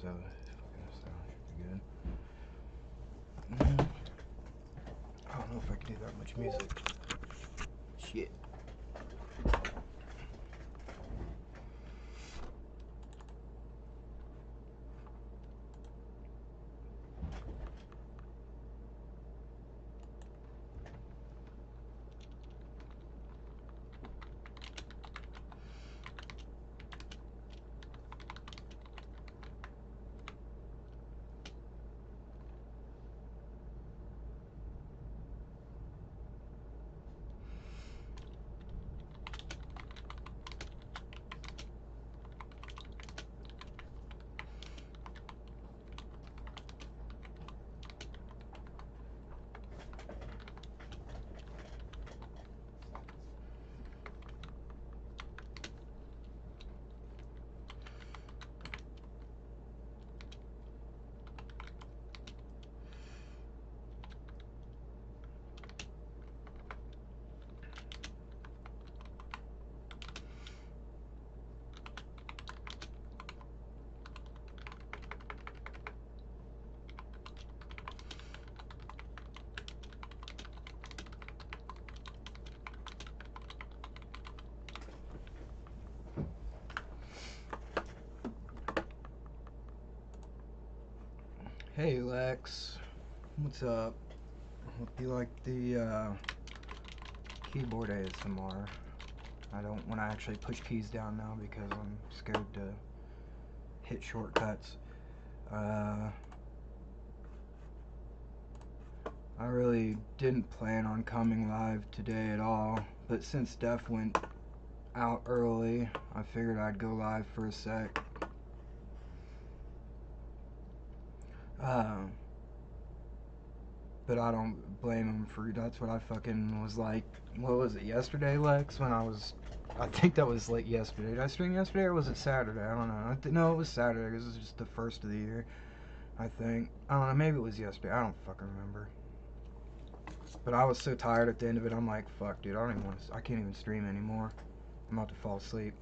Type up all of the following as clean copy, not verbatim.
so fucking sound should be good. I don't know if I can do that much music. Shit. Hey Lex, what's up? Hope you like the keyboard ASMR. I don't want to actually push keys down now because I'm scared to hit shortcuts. I really didn't plan on coming live today at all, but since Steph went out early, I figured I'd go live for a sec. But I don't blame him for, that's what I fucking was like, what was it, yesterday, Lex, when I think that was like yesterday. Did I stream yesterday or was it Saturday? I don't know. No, it was Saturday because it was just the first of the year, I think. I don't know, maybe it was yesterday. I don't fucking remember. But I was so tired at the end of it, I'm like, fuck, dude, I can't even stream anymore. I'm about to fall asleep.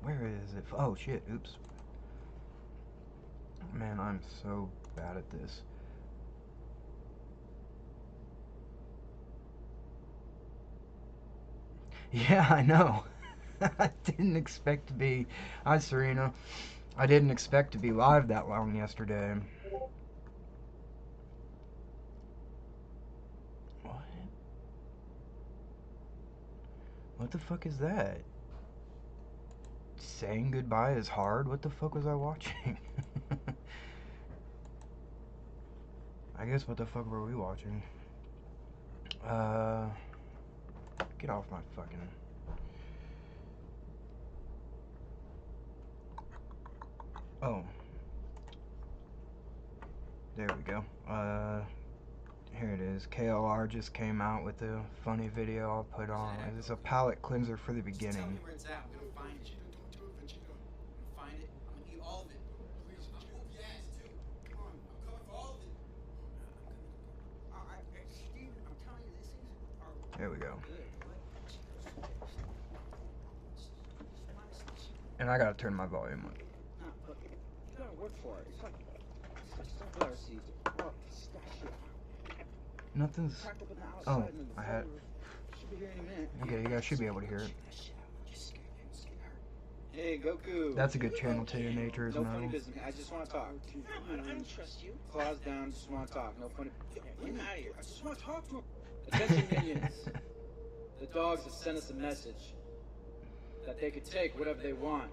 Where is it? Oh shit, oops. Man, I'm so bad at this. Yeah, I know. I didn't expect to be... Hi, Serena. I didn't expect to be live that long yesterday. What? What the fuck is that? Saying goodbye is hard? What the fuck was I watching? I guess what the fuck were we watching? Get off my fucking... Oh. There we go. Here it is. KLR just came out with a funny video I'll put on. It's a palate cleanser for the beginning. Tell me where it's at. I'm gonna find it. Don't do it, Vegeta. I'm gonna find it. I'm gonna eat all of it. Please, I'm gonna whoop your ass too. Come on, I'm coming for all of it. Steven, I'm telling you, this is. There we go. And I gotta turn my volume up. You gotta work for it. It's like sunflower seeds. Oh, stash it. Nothing's... Oh, I had... Okay, you guys should be able to hear it. Hey, Goku. That's a good channel to your nature, isn't it? No funny business. I just want to talk. I don't trust you. Claws down, just want to talk. No funny... Get him out of here. I just want to talk to him. Attention, minions. The dogs have sent us a message. That they could take whatever they want.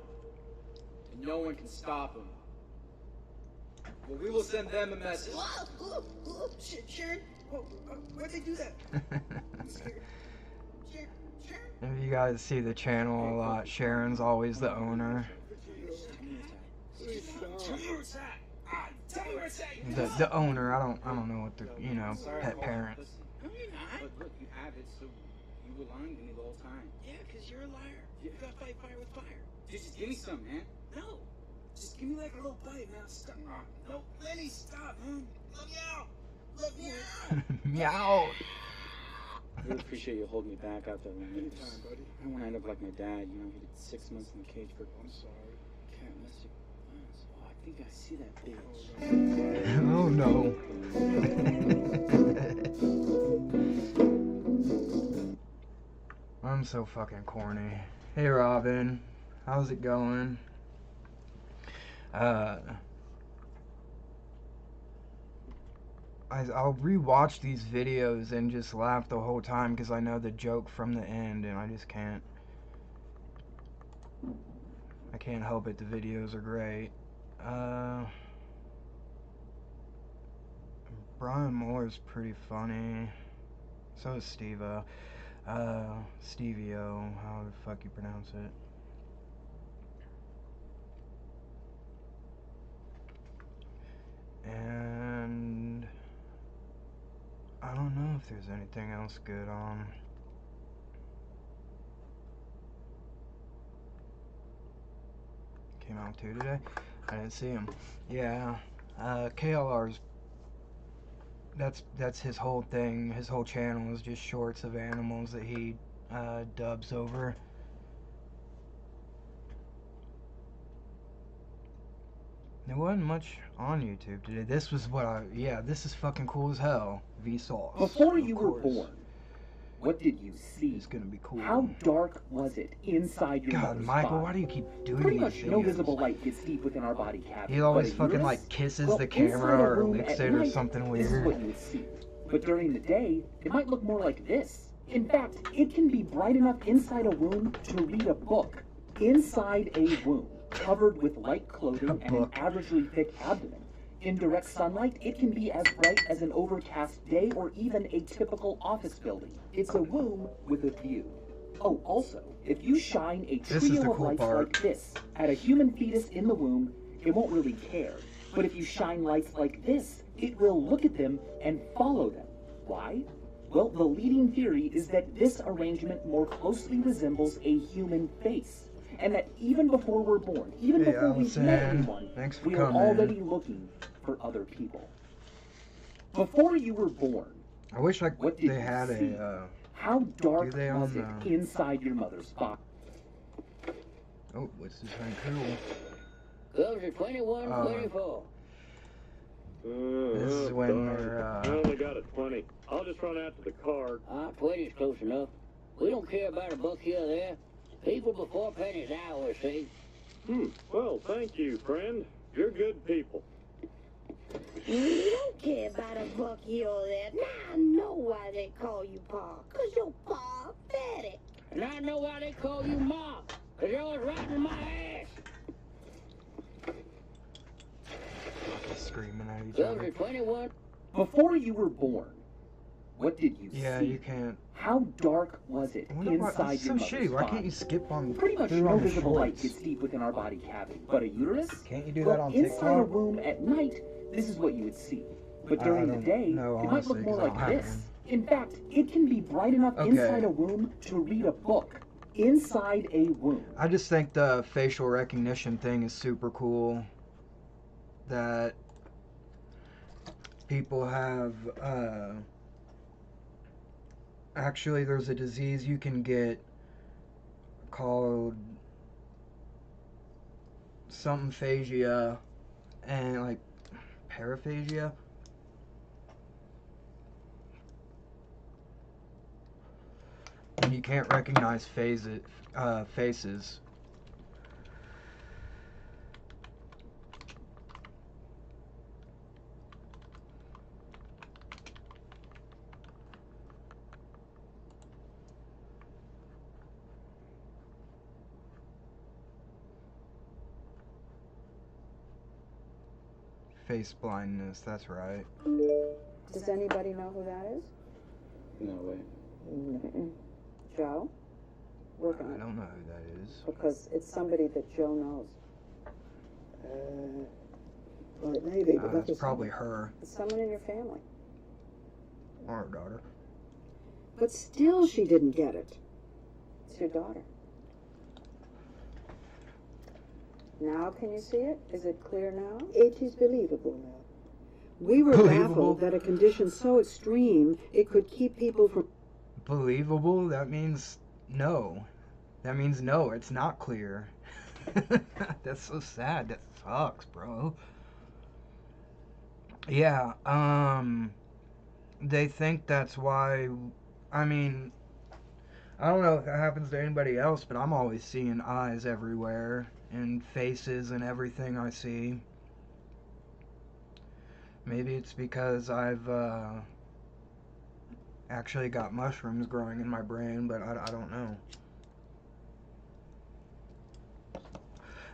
And no one can stop them. Well, we will send them a message. Sharon? Why'd they do that? I'm scared. If you guys see the channel a lot, Sharon's always the owner. The owner, I don't know what the, you know, pet parent. No, you're not. Look, you have it, so you were lying to me the whole time. Yeah, because you're a liar. You gotta fight fire with fire. Dude, just give me some, man. No. Just give me like a little bite, man. Stop. No, Lenny, stop, man. Let me out. Meow. I really appreciate you holding me back out there. Anytime, buddy. I don't want to end up like my dad. You know, he did 6 months in the cage for. I'm sorry. Cat must have. Oh, I think I see that bitch. Oh no. I'm so fucking corny. Hey Robin, how's it going? I'll rewatch these videos and just laugh the whole time because I know the joke from the end and I just can't. I can't help it, the videos are great. Brian Muller's pretty funny. So is Steve-O. Stevie-O, how the fuck you pronounce it. And I don't know if there's anything else good on. Came out 2 today? I didn't see him. Yeah, KLR's, that's his whole thing. His whole channel is just shorts of animals that he dubs over. There wasn't much on YouTube today. This was what this is fucking cool as hell. Vsauce. Before you were born, what did you see? It's gonna be cool. How dark was it inside your God, mother's Michael, body? why do you keep doing Pretty these much videos? no visible light gets deep within our body cavity. He always But a fucking uterus? like kisses Well, the inside camera a or womb licks at it or night, something This is weird. what you would see. But during the day, it might look more like this. In fact, it can be bright enough inside a womb to read a book. Inside a womb, covered with light clothing and an averagely thick abdomen. In direct sunlight, it can be as bright as an overcast day or even a typical office building. It's a womb with a view. Oh, also, if you shine a This is the trio of cool lights part. like this at a human fetus in the womb, it won't really care. But if you shine lights like this, it will look at them and follow them. Why? Well, the leading theory is that this arrangement more closely resembles a human face. And that even before we're born, even Hey, before we've met Allison. anyone, Thanks for we are coming. already looking for other people. Before you were born, I wish what did they you had see? a How dark do they on was it the- inside your mother's body? oh, what's this thing cool? Gloves are 21, 24. This is when they're I only got a 20. I'll just run out to the card. 20's close enough. We don't care about a buck here or there. People before pennies ours, see? Well, thank you, friend. You're good people. You don't care about a buck here or there. Now I know why they call you Pa. 'Cause your Pa pathetic. And I know why they call you Ma. 'Cause you're always riding my ass. Screaming at each Gloves other. are 21. Before you were born, what did you Yeah, see? you can't. How dark was it I wonder why, inside it's so your mother's shitty. Why body? can't you skip on Pretty much through no on the visible light shorts? gets deep within our body cavity. But a uterus? Can't you do Well, that on inside a TikTok? womb at night, this is what you would see. But I during the don't day, know, it might honestly, look more 'cause I like don't have this. In fact, it can be bright enough Okay. inside a womb to read a book. Inside a womb. I just think the facial recognition thing is super cool. That people have, actually there's a disease you can get called something phasia and like paraphasia. And you can't recognize faces. Face blindness, that's right. Does anybody know who that is? No way. Mm-mm. Joe? Working I on it. don't know who that is. Because it's somebody that Joe knows. Well, it may be, but It's probably her It's someone in your family. or her daughter. But still, she didn't get it. It's your daughter. Now can you see it? Is it clear now? It is believable now. We were Believable. baffled that a condition so extreme it could keep people from... Believable? That means no. That means no, it's not clear. That's so sad. That sucks, bro. Yeah, they think that's why, I mean, I don't know if that happens to anybody else, but I'm always seeing eyes everywhere and faces and everything I see. Maybe it's because I've actually got mushrooms growing in my brain, but I don't know.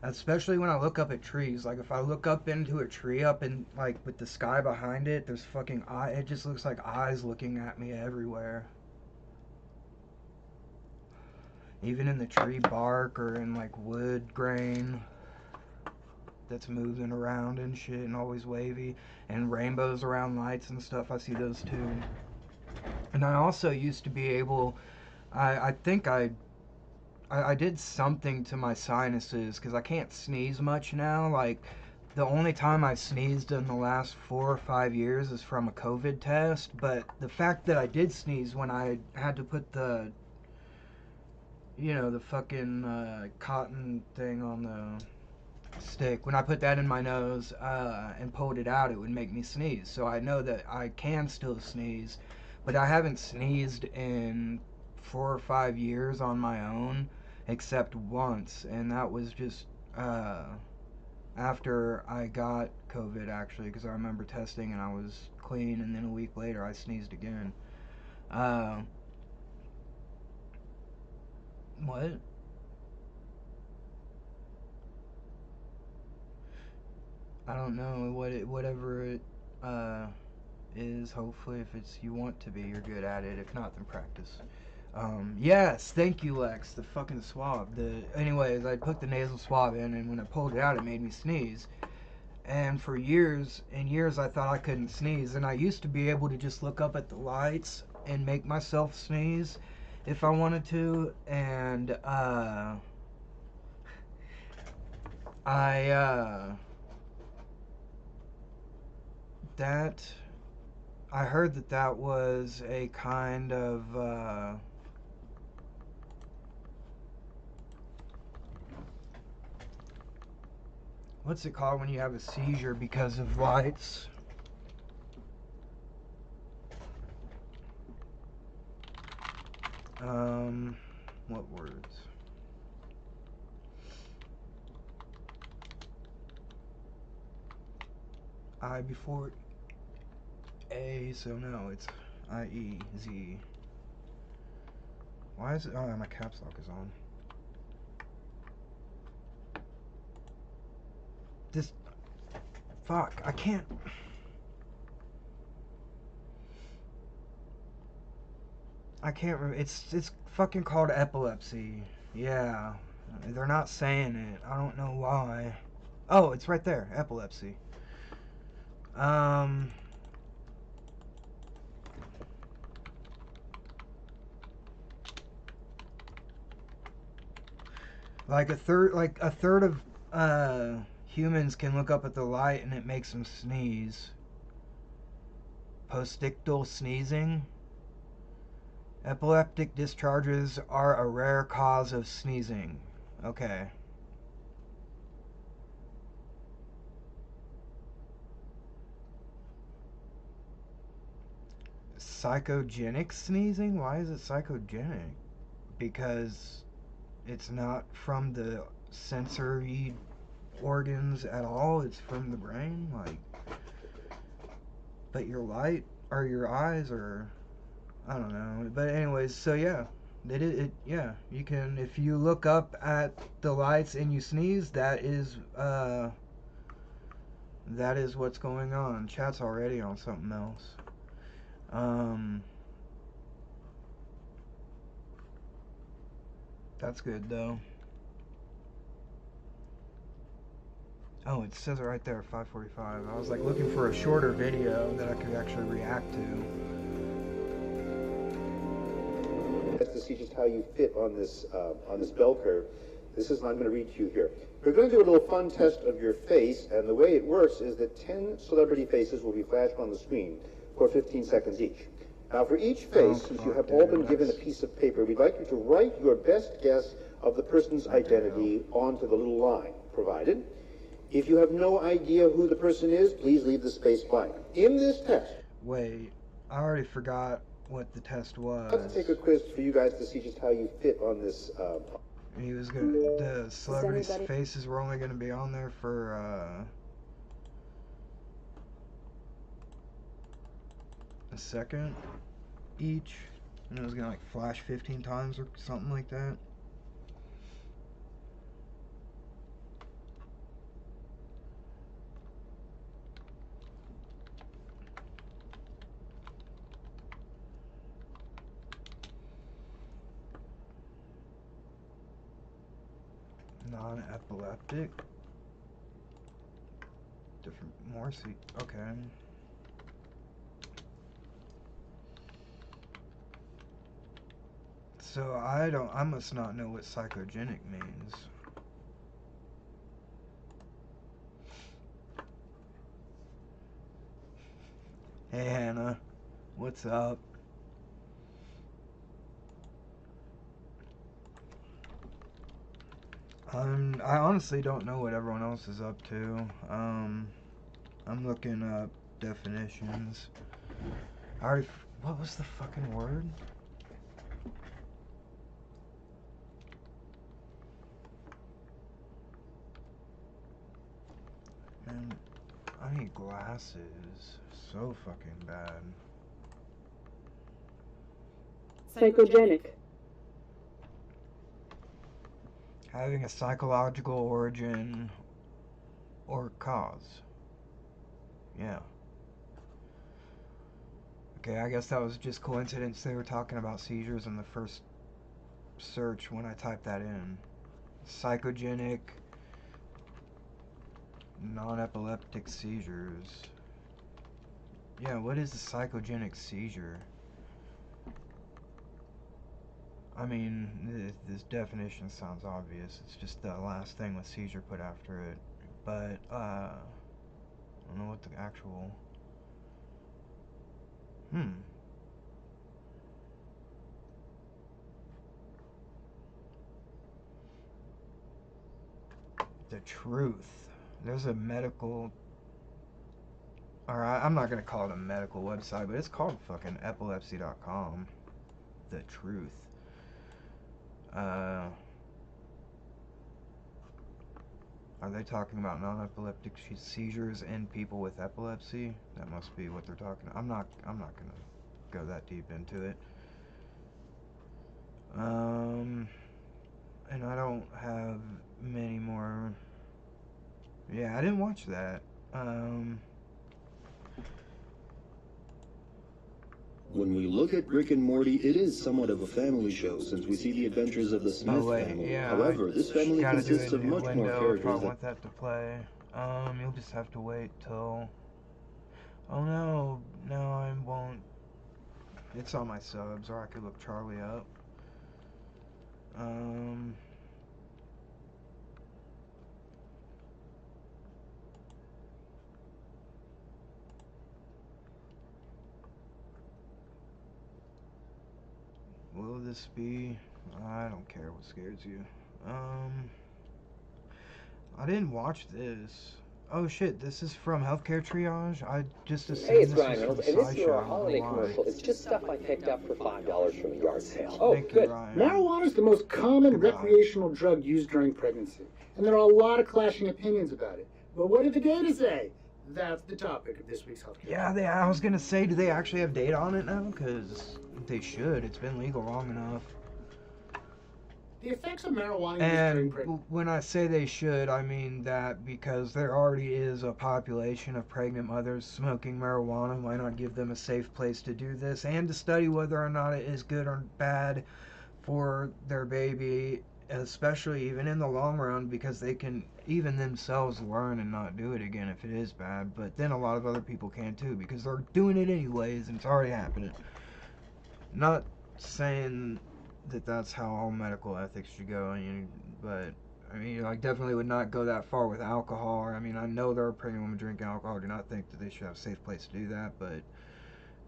Especially when I look up at trees. Like, if I look up into a tree up in, like, with the sky behind it, there's fucking eye. It just looks like eyes looking at me everywhere. Even in the tree bark or in, like, wood grain that's moving around and shit and always wavy. And rainbows around lights and stuff, I see those too. And I also used to be able, I think I did something to my sinuses because I can't sneeze much now. Like, the only time I've sneezed in the last 4 or 5 years is from a COVID test. But the fact that I did sneeze when I had to put the, you know, the fucking cotton thing on the stick, when I put that in my nose and pulled it out, it would make me sneeze. So I know that I can still sneeze, but I haven't sneezed in 4 or 5 years on my own, except once, and that was just after I got COVID, actually, because I remember testing and I was clean, and then a week later I sneezed again. What? I don't know whatever it is. Hopefully, if it's you want to be, you're good at it. If not, then practice. Yes, thank you, Lex. The fucking swab. Anyways, I put the nasal swab in, and when I pulled it out, it made me sneeze. And for years and years, I thought I couldn't sneeze. And I used to be able to just look up at the lights and make myself sneeze if I wanted to. And I heard that was a kind of what's it called when you have a seizure because of lights? What words? I before A, so no, it's I-E-Z. Why is it? Oh, my caps lock is on. This. Fuck, I can't. I can't remember. It's fucking called epilepsy. Yeah. They're not saying it. I don't know why. Oh, it's right there. Epilepsy. Like a third of humans can look up at the light and it makes them sneeze. Postictal sneezing. Epileptic discharges are a rare cause of sneezing. Okay. Psychogenic sneezing? Why is it psychogenic? Because it's not from the sensory organs at all. It's from the brain. Like, but your light or your eyes or I don't know. But anyways, so yeah, yeah. You can, if you look up at the lights and you sneeze, that is what's going on. Chat's already on something else. That's good though. Oh, it says it right there, 5:45. I was like looking for a shorter video that I could actually react to. To see just how you fit on this bell curve. I'm going to read to you here. We're going to do a little fun test of your face, and the way it works is that 10 celebrity faces will be flashed on the screen for 15 seconds each. Now, for each face, since you have all been given a piece of paper, we'd like you to write your best guess of the person's identity onto the little line provided. If you have no idea who the person is, please leave the space blank. In this test... Wait, I already forgot what the test was. Let's take a quiz for you guys to see just how you fit on this... He was gonna... The celebrities' faces were only gonna be on there for, a second each. And it was gonna, like, flash 15 times or something like that. Non-epileptic. Different Morse. Okay. So I must not know what psychogenic means. Hey Hannah, what's up? I honestly don't know what everyone else is up to. I'm looking up definitions. What was the fucking word? Man, I need glasses. So fucking bad. Psychogenic. Having a psychological origin or cause. Yeah. Okay, I guess that was just coincidence. They were talking about seizures in the first search when I typed that in. Psychogenic, non-epileptic seizures. Yeah, what is a psychogenic seizure? I mean, this definition sounds obvious. It's just the last thing with seizure put after it. But, I don't know what the actual... The truth. There's a medical... Alright, I'm not gonna call it a medical website, but it's called fucking epilepsy.com. The truth. Are they talking about non-epileptic seizures in people with epilepsy? That must be what they're talking. I'm not gonna go that deep into it. And I don't have many more. Yeah, I didn't watch that. When we look at Rick and Morty, it is somewhat of a family show since we see the adventures of the Smith family. Yeah, however, this family consists of much more characters. If I want that to play, you'll just have to wait till. Oh no, I won't. It's on my subs, or I could look Charlie up. Will this be? I don't care what scares you. I didn't watch this. Oh shit, this is from Healthcare Triage? I just assumed Hey, it's this Ryan was Reynolds, from and this is your SciShow. holiday commercial. It's just stuff I picked up for $5 from a yard sale. Oh, Thank you, good. Ryan. Marijuana is the most common Goodbye. recreational drug used during pregnancy, and there are a lot of clashing opinions about it. But what did the data say? That's the topic of this week's healthcare. Yeah, I was gonna say, do they actually have data on it now? Because they should. It's been legal long enough. The effects of marijuana use during And pregnancy. when I say they should, I mean that because there already is a population of pregnant mothers smoking marijuana, why not give them a safe place to do this and to study whether or not it is good or bad for their baby, especially even in the long run, because they can even themselves learn and not do it again if it is bad. But then a lot of other people can too, because they're doing it anyways and it's already happening. Not saying that that's how all medical ethics should go, but I mean, like, definitely would not go that far with alcohol. I mean, I know there are pregnant women drinking alcohol. I do not think that they should have a safe place to do that, but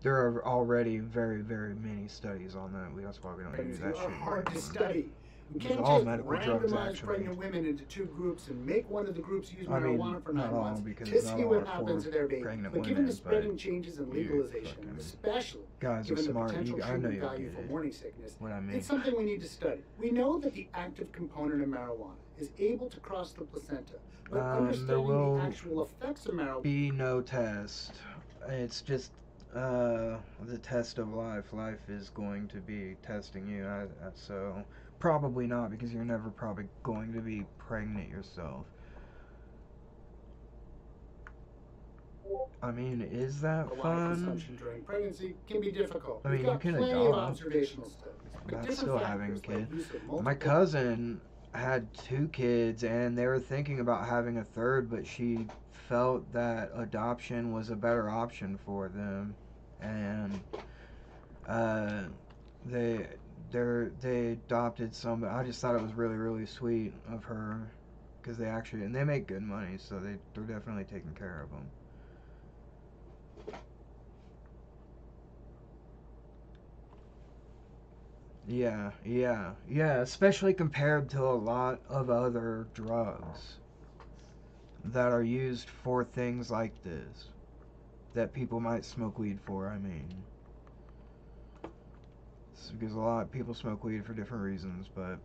there are already very, very many studies on that. That's why we don't use that Are shit hard to anymore. study. You These are can't all just medical drugs, randomize actually. pregnant women into two groups and make one of the groups use I mean, marijuana for not 9 all, months because to not see all what are happens for to their baby. pregnant But given the women, spreading but changes in you legalization, fucking especially guys are given the smart. potential I know treatment you'll value get for it. morning sickness, What I mean. it's something we need to study. We know that the active component of marijuana is able to cross the placenta, but There understanding will the actual effects of marijuana be no test. It's just the test of life. Life is going to be testing you. So probably not, because you're never probably going to be pregnant yourself. I mean, is that marijuana fun? consumption during pregnancy can be difficult. I mean, We've you got can plenty of adopt. observational studies. But That's different still having a factors like kid. use of My multiple cousin had 2 kids, and they were thinking about having a third, but she felt that adoption was a better option for them, and they they adopted some. I just thought it was really, really sweet of her, because they make good money, so they're definitely taking care of them. Yeah, especially compared to a lot of other drugs that are used for things like this, that people might smoke weed for, I mean. It's because a lot of people smoke weed for different reasons, but...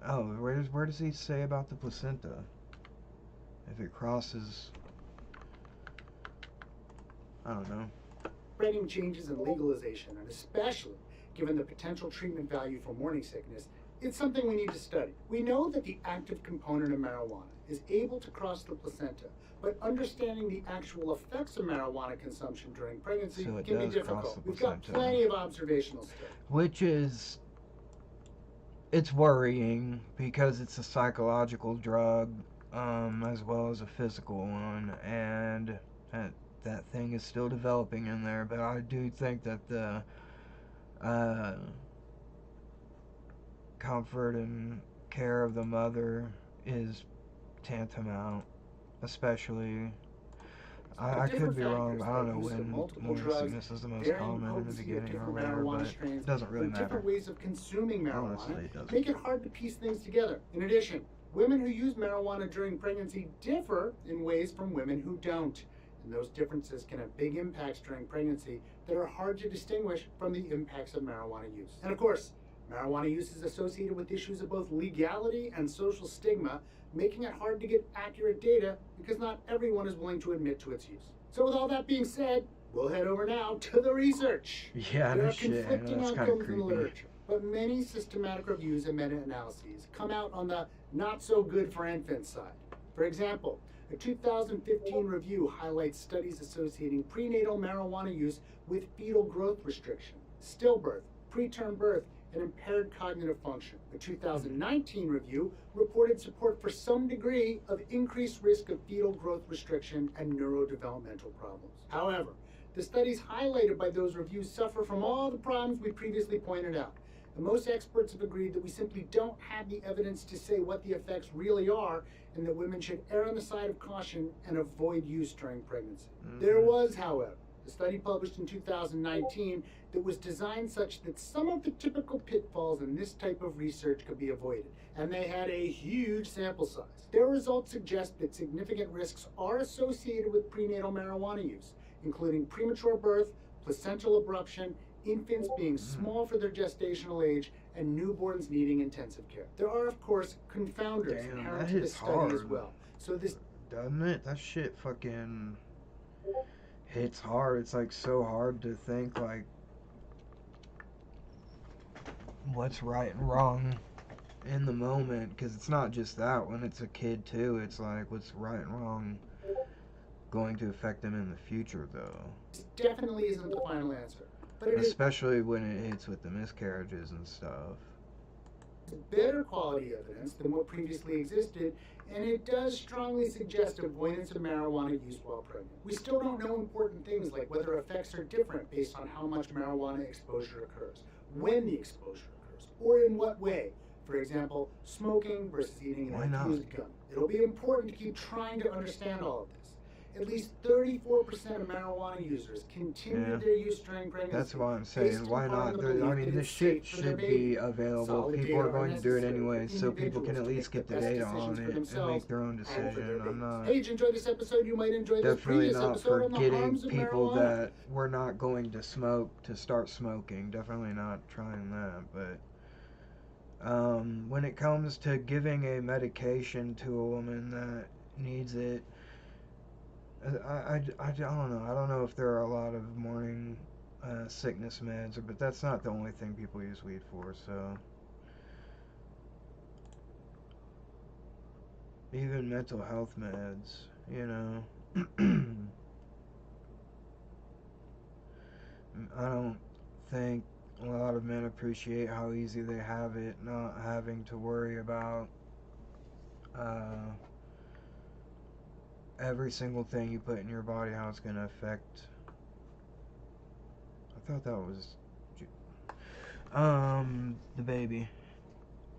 Oh, where does he say about the placenta? If it crosses... I don't know. spreading changes in legalization, and especially given the potential treatment value for morning sickness, it's something we need to study. We know that the active component of marijuana is able to cross the placenta, but understanding the actual effects of marijuana consumption during pregnancy So it can be does cross difficult. the We've got placenta. plenty of observational studies. Which is... It's worrying, because it's a psychological drug, as well as a physical one, and that thing is still developing in there, but I do think that the comfort and care of the mother is tantamount, especially... I could be wrong, I don't know when morning sickness is the most common in the beginning or whatever, but it doesn't really matter. Different ways of consuming Honestly, marijuana it doesn't. make it hard to piece things together. In addition, women who use marijuana during pregnancy differ in ways from women who don't. And those differences can have big impacts during pregnancy that are hard to distinguish from the impacts of marijuana use. And of course, marijuana use is associated with issues of both legality and social stigma, making it hard to get accurate data because not everyone is willing to admit to its use. So with all that being said, we'll head over now to the research. Yeah, There no are shit, conflicting that's kinda outcomes in the creepy. literature, but many systematic reviews and meta-analyses come out on the not so good for infants side. For example, a 2015 review highlights studies associating prenatal marijuana use with fetal growth restriction, stillbirth, preterm birth, and impaired cognitive function. A 2019 review reported support for some degree of increased risk of fetal growth restriction and neurodevelopmental problems. However, the studies highlighted by those reviews suffer from all the problems we previously pointed out. And most experts have agreed that we simply don't have the evidence to say what the effects really are, and that women should err on the side of caution and avoid use during pregnancy. There was, however, a study published in 2019 that was designed such that some of the typical pitfalls in this type of research could be avoided, and they had a huge sample size. Their results suggest that significant risks are associated with prenatal marijuana use, including premature birth, placental abruption, infants being small for their gestational age, and newborns needing intensive care. There are, of course, confounders Damn, inherent that to this hits study as hard. well. So this Doesn't it? That shit fucking hits hard. It's like so hard to think like what's right and wrong in the moment, because it's not just that when it's a kid too. It's like what's right and wrong going to affect them in the future, though. definitely isn't the final answer, but it is Especially when it hits with the miscarriages and stuff. better quality evidence than what previously existed, and it does strongly suggest avoidance of marijuana use while pregnant. We still don't know important things like whether effects are different based on how much marijuana exposure occurs, when the exposure occurs, or in what way. For example, smoking versus eating Why an not? infused gum. It'll be important to keep trying to understand all of this. At least 34% of marijuana users continued their use during pregnancy. That's why I'm based saying, in why part on not? the I belief mean, that this it's shit safe for their should baby. be available. Solid People data are going to do it necessary anyway, for so people can individuals at to least make get the the best data on decisions for it and themselves make their own and for their decision. I'm babies. not. Hey, did you enjoy this episode? You might enjoy this Definitely previous not episode for on the getting harms of people marijuana. that we're not going to smoke to start smoking. Definitely not trying that. But when it comes to giving a medication to a woman that needs it, I don't know. I don't know if there are a lot of morning sickness meds, but that's not the only thing people use weed for. So even mental health meds, you know. I don't think a lot of men appreciate how easy they have it, not having to worry about every single thing you put in your body, how it's going to affect. I thought that was the baby.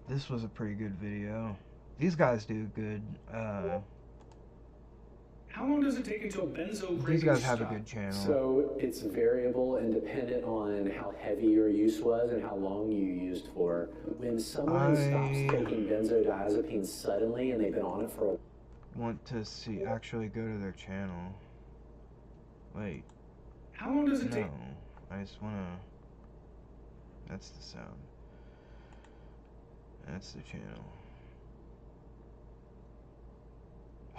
This was a pretty good video. These guys do good. How long does it take until benzo These guys have a good channel. So it's variable and dependent on how heavy your use was and how long you used for. When someone stops taking benzodiazepines suddenly and they've been on it for a want to see actually go to their channel. Wait. How long does it take? No, I just wanna. That's the sound. That's the channel.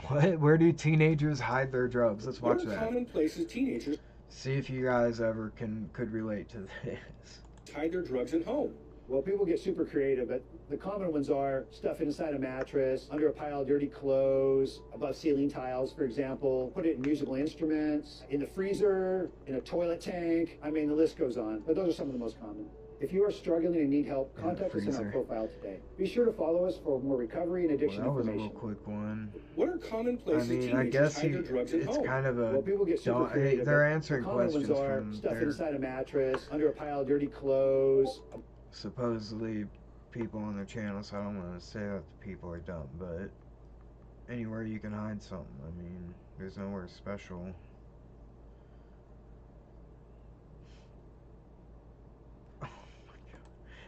What? Where do teenagers hide their drugs? Let's watch that. Common places teenagers See if you guys ever could relate to this. hide their drugs at home. Well, people get super creative, but the common ones are stuff inside a mattress, under a pile of dirty clothes, above ceiling tiles, for example. Put it in musical instruments, in the freezer, in a toilet tank. I mean, the list goes on, but those are some of the most common. If you are struggling and need help, contact us in our profile today. Be sure to follow us for more recovery and addiction Well, that was a information. real quick one. What are common I places mean, I teenagers guess hide their drugs at it's home? kind of a. Well, people get super creative. They're but answering the common questions ones are from stuff their inside a mattress, under a pile of dirty clothes. supposedly people on their channel, so I don't want to say that the people are dumb, but anywhere you can hide something. I mean, there's nowhere special. Oh my god.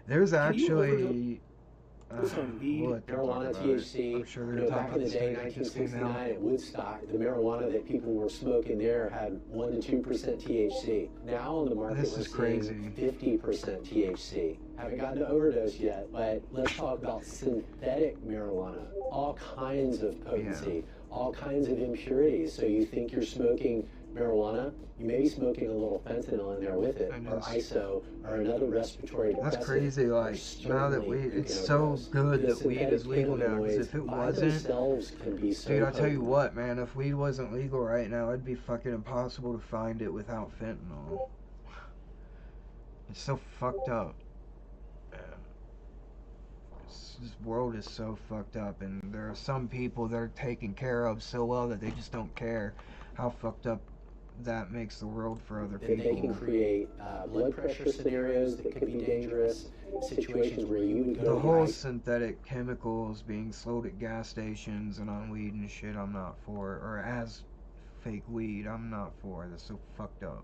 There's actually marijuana, THC. I'm sure You know, back in the day, 1969 at Woodstock, the marijuana that people were smoking there had 1 to 2% THC. Now on the market, This we're is crazy. seeing 50% THC. Haven't gotten to overdose yet, but let's talk about synthetic marijuana. All kinds of potency, all kinds of impurities. So you think you're smoking marijuana, you may be smoking a little fentanyl in there with it, or ISO, or another respiratory depressant. That's crazy, like, now that weed, it's so good that weed is legal now, because if it wasn't, dude, I'll tell you what, man, if weed wasn't legal right now, it'd be fucking impossible to find it without fentanyl. It's so fucked up. This world is so fucked up, and there are some people that are taken care of so well that they just don't care how fucked up that makes the world for other people. They can create blood pressure scenarios that could be dangerous, situations where you would go the whole synthetic chemicals being sold at gas stations and on weed and shit, I'm not for, or as fake weed, I'm not for. That's so fucked up.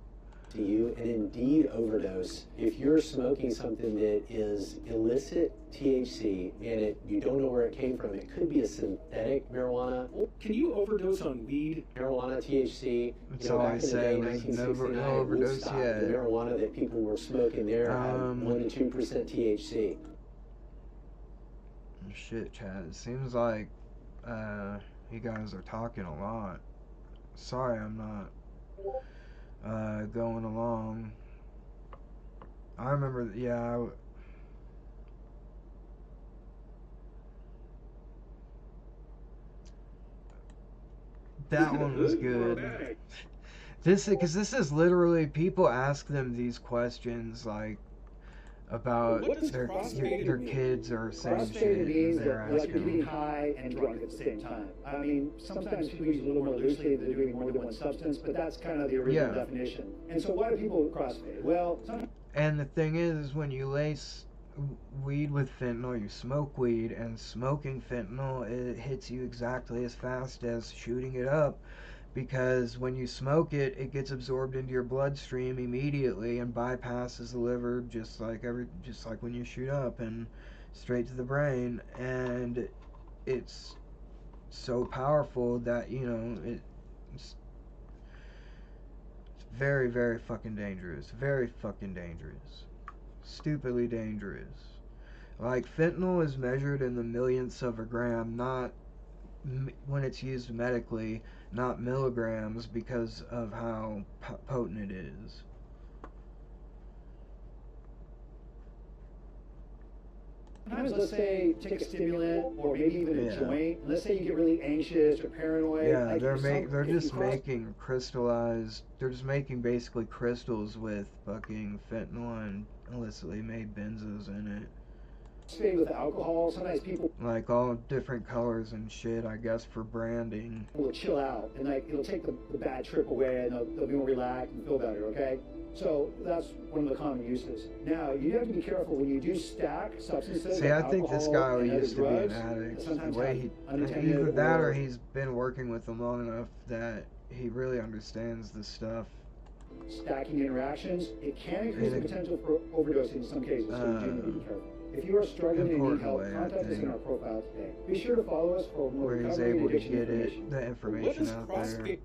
To you, and indeed overdose. If you're smoking something that is illicit THC and you don't know where it came from, it could be a synthetic marijuana. Can you overdose on weed? Marijuana, THC. That's all I say. No overdose yet. The marijuana that people were smoking there had 1 to 2% THC. Shit, Chad. It seems like you guys are talking a lot. Sorry, I'm not going along. I remember, that one was good. Because this is literally, people ask them these questions, like, about their kids or saying shit, and they're like asking being high and drunk at the same time. I mean, sometimes people use a little more loosely, they're doing more than one substance, but that's kind of the original definition. And so why do people crossfade? Well, and the thing is when you lace weed with fentanyl, you smoke weed, and smoking fentanyl, it hits you exactly as fast as shooting it up, because when you smoke it, it gets absorbed into your bloodstream immediately and bypasses the liver, just like when you shoot up, and straight to the brain. And it's so powerful that, you know, it's very, very fucking dangerous. Very fucking dangerous. Stupidly dangerous. Like, fentanyl is measured in the millionths of a gram, not when it's used medically, not milligrams, because of how potent it is. Sometimes, let's say, take a stimulant or maybe even a joint. Let's say you get really anxious or paranoid. Yeah, like they're just making crystallized. They're just making basically crystals with fucking fentanyl and illicitly made benzos in it. Same with alcohol. Sometimes people like all different colors and shit, I guess, for branding. will chill out and like it'll take the bad trip away and they'll be more relaxed and feel better. Okay. So that's one of the common uses. Now, you have to be careful when you do stack substances. See, like I think this alcohol guy and used to be drugs, an addict. The sometimes way have either that or or he's been working with them long enough that he really understands the stuff. stacking interactions, it can increase the potential for overdosing in some cases, so you do need to be careful. If you are struggling and need help, contact us in our profile today. Be sure to follow us for more Where he's recovery and able to addiction get information. the information out there,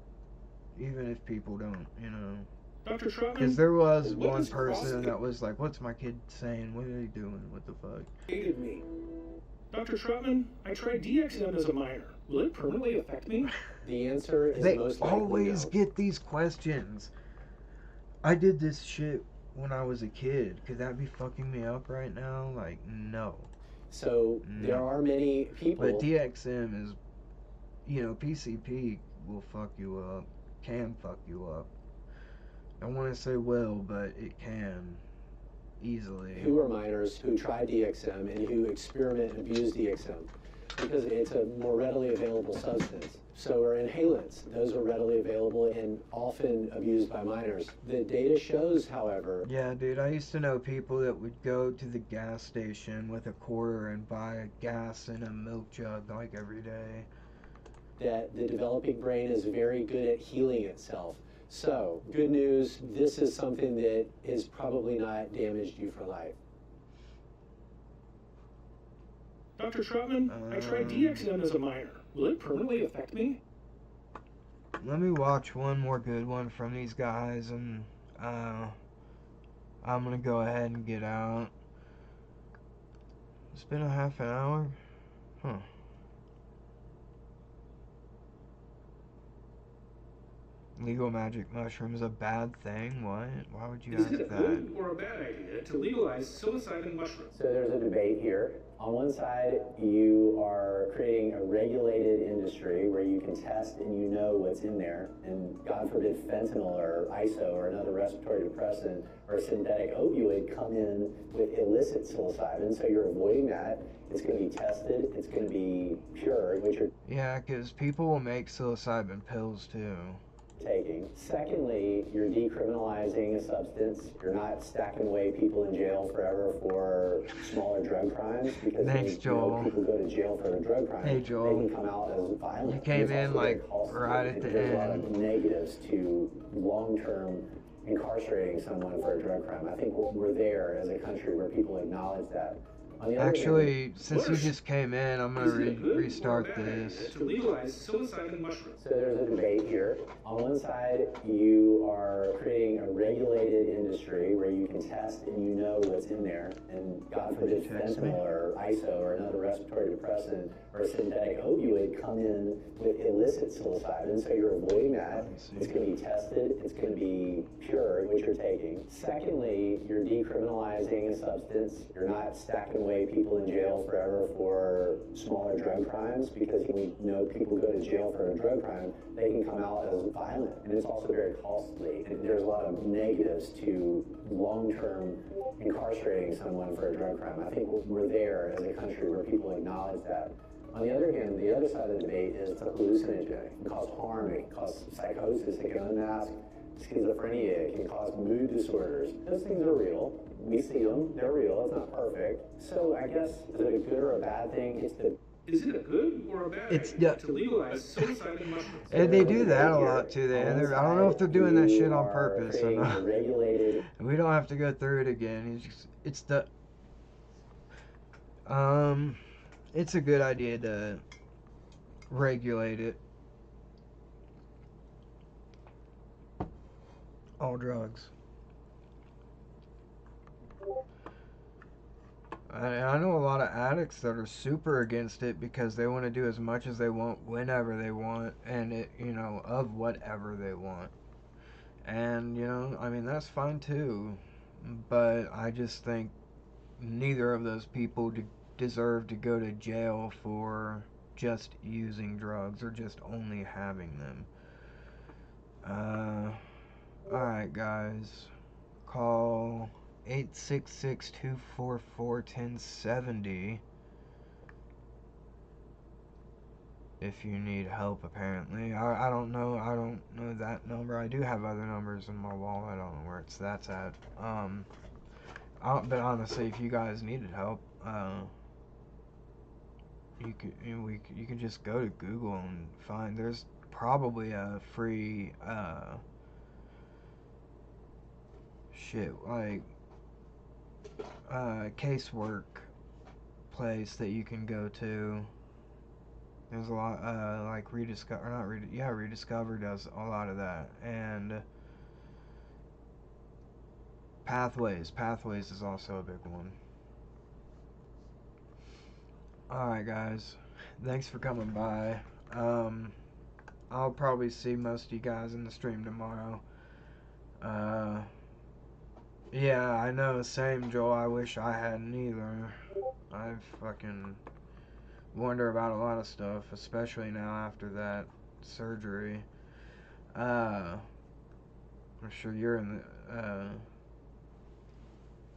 even if people don't, you know. Dr. Troutman, Because there was what one does person CrossFit- that was like, "What's my kid saying? What are they doing? What the fuck?" Hated me. Dr. Troutman, I tried DXM as a minor. Will it permanently affect me? The answer is They most likely always no. get these questions. I did this shit when I was a kid. Could that be fucking me up right now? Like, no. So there are many people. But DXM is, you know, PCP will fuck you up. Can fuck you up. I want to say will, but it can. Easily. Who are minors who try DXM and who experiment and abuse DXM because it's a more readily available substance. So are inhalants. Those are readily available and often abused by minors. The data shows, however, Yeah, dude, I used to know people that would go to the gas station with a quarter and buy gas in a milk jug like every day. that the developing brain is very good at healing itself. So, good news, this is something that is probably not damaged you for life. Dr. Troutman, I tried DXM as a minor. Will it permanently affect me? Let me watch one more good one from these guys, and I'm gonna go ahead and get out. It's been a half an hour? Huh. Legal magic mushrooms a bad thing? What? Why would you Is ask it a that? good or a bad idea to legalize psilocybin mushrooms? So there's a debate here. On one side, you are creating a regulated industry where you can test and you know what's in there. And God forbid fentanyl or ISO or another respiratory depressant or synthetic opioid come in with illicit psilocybin. So you're avoiding that. It's going to be tested. It's going to be pure, which you're Yeah, because people will make psilocybin pills too. taking. Secondly, you're decriminalizing a substance. You're not stacking away people in jail forever for smaller drug crimes because Thanks, when, Joel. people go to jail for a drug crime, Hey, Joel. they can come out as violent. You came It's in, also very like, costly. right at the There's a lot of end. negatives to long-term incarcerating someone for a drug crime. I think we're there as a country where people acknowledge that. On the other Actually, hand, since you just came in, I'm gonna Is it a good or a restart bad idea this. to legalize psilocybin mushrooms? So there's a debate here. On one side, you are creating a regulated industry where you can test and you know what's in there. And God forbid fentanyl or ISO or another respiratory depressant or synthetic opioid come in with illicit psilocybin. So you're avoiding that. It's going to be tested. It's going to be pure, what you're taking. Secondly, you're decriminalizing a substance. You're not stacking away people in jail forever for smaller drug crimes because we know people go to jail for a drug crime, they can come out as violent. And it's also very costly. And there's a lot of negatives to long-term incarcerating someone for a drug crime. I think we're there as a country where people acknowledge that. On the other hand, the other side of the debate is it's a hallucinogenic. It can cause harm, it can cause psychosis, it can unmask schizophrenia, it can cause mood disorders. Those things are real. We see them, they're real, it's not perfect. So I guess, is it a good or a bad thing? Is it a good or a bad It's idea to legalize psilocybin mushrooms? And they do that a lot too. I don't know if they're doing that shit on purpose or not. Regulated. We don't have to go through it again. It's a good idea to regulate it. All drugs. I know a lot of addicts that are super against it because they want to do as much as they want whenever they want, and of whatever they want. And I mean, that's fine too, but I just think neither of those people deserve to go to jail for just using drugs or just only having them. Alright guys, call 866-244-1070 if you need help. Apparently I don't know that number. I do have other numbers in my wallet. I don't know where that's at. But honestly, if you guys needed help, you can just go to Google and find, there's probably a free casework place that you can go to. There's a lot, like Rediscover does a lot of that, and Pathways is also a big one. Alright guys, thanks for coming by. I'll probably see most of you guys in the stream tomorrow. Yeah, I know, same Joel, I wish I hadn't either. I fucking wonder about a lot of stuff, especially now after that surgery. I'm sure you're in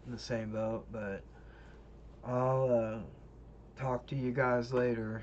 the same boat, but I'll talk to you guys later.